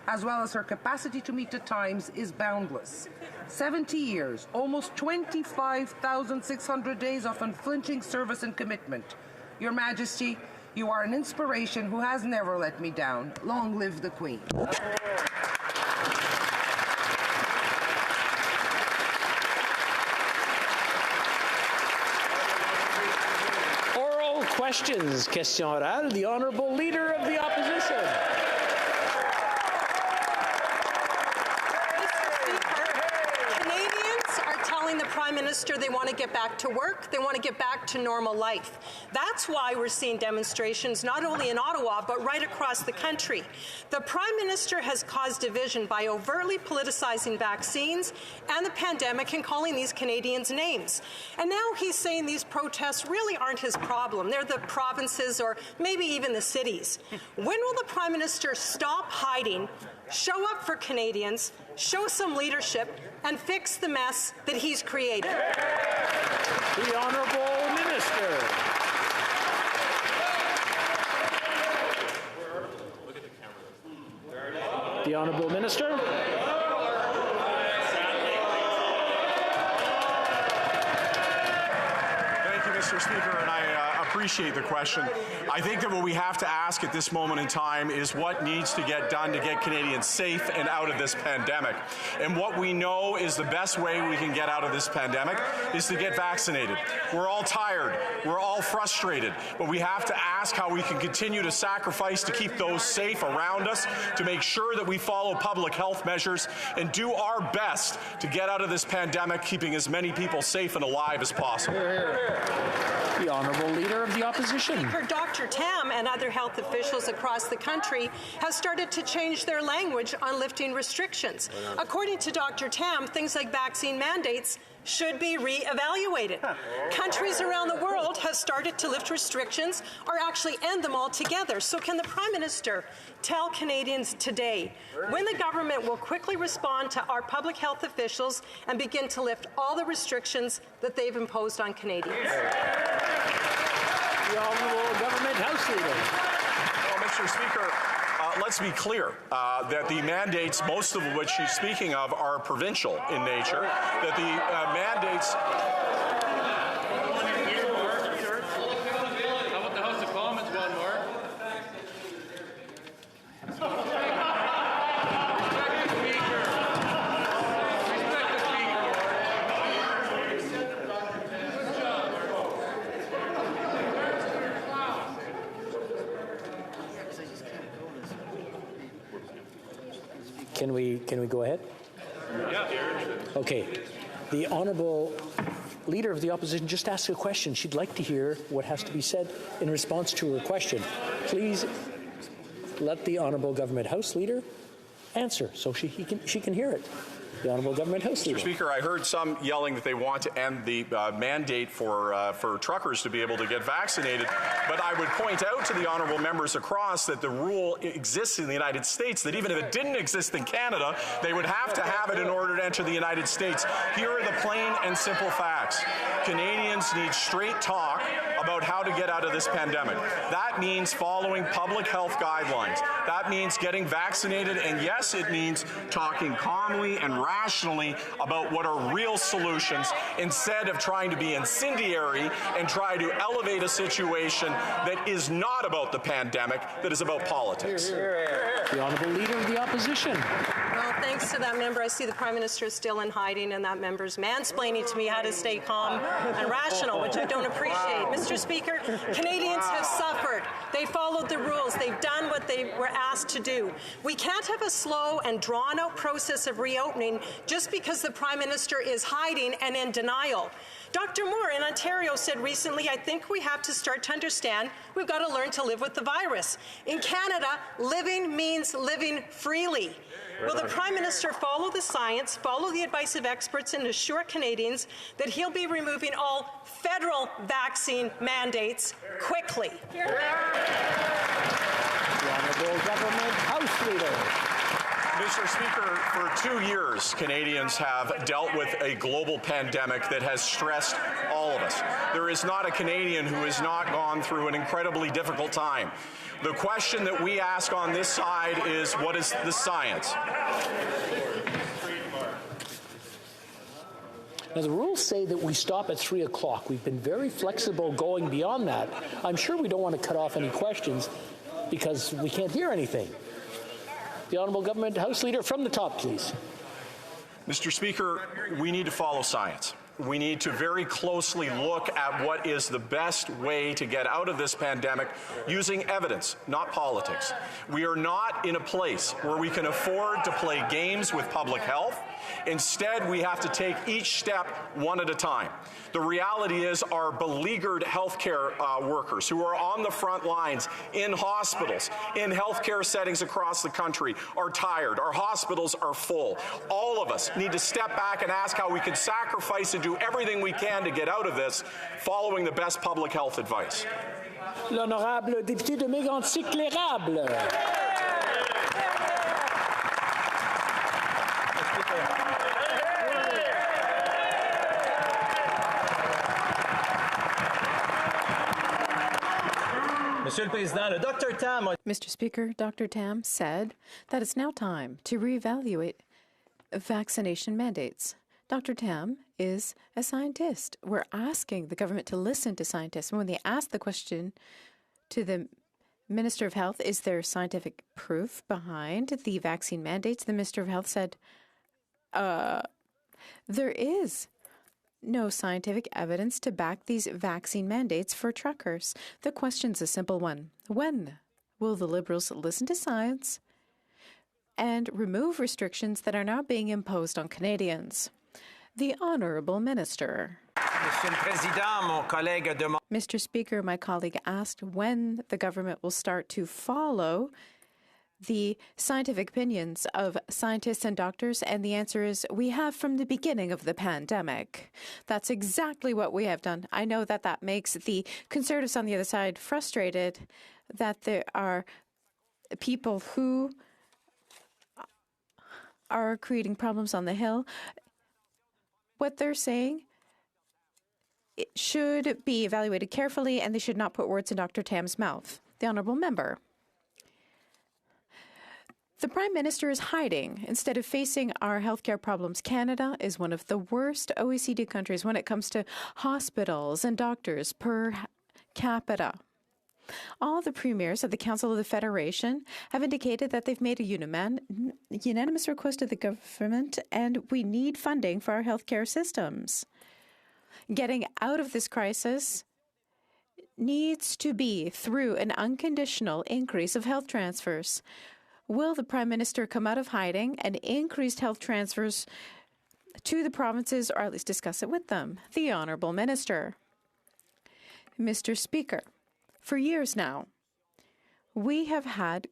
as well as her capacity to meet the times is boundless. 70 years, almost 25,600 days of unflinching service and commitment. Your Majesty, you are an inspiration who has never let me down. Long live the Queen. Oral questions. Question orale. The Honourable Leader of the Opposition. The Prime Minister they want to get back to work, they want to get back to normal life. That's why we're seeing demonstrations not only in Ottawa but right across the country. The Prime Minister has caused division by overtly politicizing vaccines and the pandemic and calling these Canadians names. And now he's saying these protests really aren't his problem. They're the provinces or maybe even the cities. When will the Prime Minister stop hiding, show up for Canadians, show some leadership, and fix the mess that he's created? The Honourable Minister. The Honourable Minister. Thank you, Mr. Speaker, and I appreciate the question. I think that what we have to ask at this moment in time is what needs to get done to get Canadians safe and out of this pandemic. And what we know is the best way we can get out of this pandemic is to get vaccinated. We're all tired. We're all frustrated. But we have to ask how we can continue to sacrifice to keep those safe around us, to make sure that we follow public health measures and do our best to get out of this pandemic, keeping as many people safe and alive as possible. The Honourable Leader of the Opposition. Speaker, Dr. Tam and other health officials across the country have started to change their language on lifting restrictions. According to Dr. Tam, things like vaccine mandates should be re-evaluated. Countries around the world have started to lift restrictions or actually end them altogether. So can the Prime Minister tell Canadians today when the government will quickly respond to our public health officials and begin to lift all the restrictions that they've imposed on Canadians? The Honourable Government House Leader. Well, Mr. Speaker, let's be clear that the mandates, most of which she's speaking of, are provincial in nature, that the mandates... How about the House of Commons one more? Can we go ahead? Okay. The Honourable Leader of the Opposition just asked a question. She'd like to hear what has to be said in response to her question. Please let the Honourable Government House Leader answer so she can hear it. The Honourable Government House Leader. Mr. Speaker, I heard some yelling that they want to end the mandate for truckers to be able to get vaccinated, but I would point out to the honourable members across that the rule exists in the United States, that even if it didn't exist in Canada, they would have to have it in order to enter the United States. Here are the plain and simple facts. Canadians need straight talk about how to get out of this pandemic. That means following public health guidelines. That means getting vaccinated, and yes, it means talking calmly and rationally about what are real solutions instead of trying to be incendiary and try to elevate a situation that is not about the pandemic, that is about politics. The Honourable Leader of the Opposition. Well, thanks to that member, I see the Prime Minister is still in hiding, and that member's mansplaining to me how to stay calm and rational, which I don't appreciate. Mr. Speaker, Canadians have suffered. They followed the rules. They've done what they were asked to do. We can't have a slow and drawn-out process of reopening just because the Prime Minister is hiding and in denial. Dr. Moore in Ontario said recently, I think we have to start to understand we've got to learn to live with the virus. In Canada, living means living freely. Will the Prime Minister follow the science, follow the advice of experts, and assure Canadians that he'll be removing all federal vaccine mandates quickly? The Honourable Government House Leader. Mr. Speaker, for 2 years, Canadians have dealt with a global pandemic that has stressed all of us. There is not a Canadian who has not gone through an incredibly difficult time. The question that we ask on this side is, what is the science? Now, the rules say that we stop at 3 o'clock. We've been very flexible going beyond that. I'm sure we don't want to cut off any questions because we can't hear anything. The Honourable Government House Leader, from the top, please. Mr. Speaker, we need to follow science. We need to very closely look at what is the best way to get out of this pandemic using evidence, not politics. We are not in a place where we can afford to play games with public health. Instead, we have to take each step one at a time. The reality is our beleaguered healthcare workers who are on the front lines in hospitals, in healthcare settings across the country are tired. Our hospitals are full. All of us need to step back and ask how we can sacrifice and do everything we can to get out of this following the best public health advice. L'honorable député de Mégantic-L'Érable. Mr. Speaker, Dr. Tam said that it's now time to reevaluate vaccination mandates. Dr. Tam is a scientist. We're asking the government to listen to scientists. And when they asked the question to the Minister of Health, is there scientific proof behind the vaccine mandates? The Minister of Health said, there is no scientific evidence to back these vaccine mandates for truckers. The question's a simple one. When will the Liberals listen to science and remove restrictions that are now being imposed on Canadians? The Honourable Minister. Mr. Speaker, my colleague asked when the government will start to follow the scientific opinions of scientists and doctors, and the answer is we have from the beginning of the pandemic. That's exactly what we have done. I know that that makes the Conservatives on the other side frustrated, that there are people who are creating problems on the Hill. What they're saying, it should be evaluated carefully, and they should not put words in Dr. Tam's mouth. The Honourable Member. The Prime Minister is hiding instead of facing our healthcare problems. Canada is one of the worst OECD countries when it comes to hospitals and doctors per capita. All the premiers of the Council of the Federation have indicated that they've made a unanimous request to the government, and we need funding for our healthcare systems. Getting out of this crisis needs to be through an unconditional increase of health transfers. Will the Prime Minister come out of hiding and increase health transfers to the provinces, or at least discuss it with them? The Honourable Minister. Mr. Speaker, for years now, we have had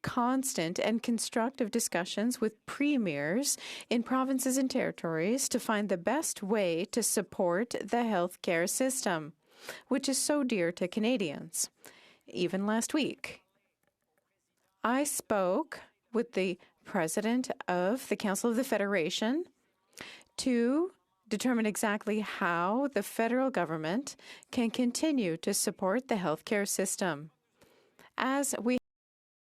constant and constructive discussions with premiers in provinces and territories to find the best way to support the healthcare system, which is so dear to Canadians. Even last week, I spoke with the President of the Council of the Federation to determine exactly how the federal government can continue to support the healthcare system. As we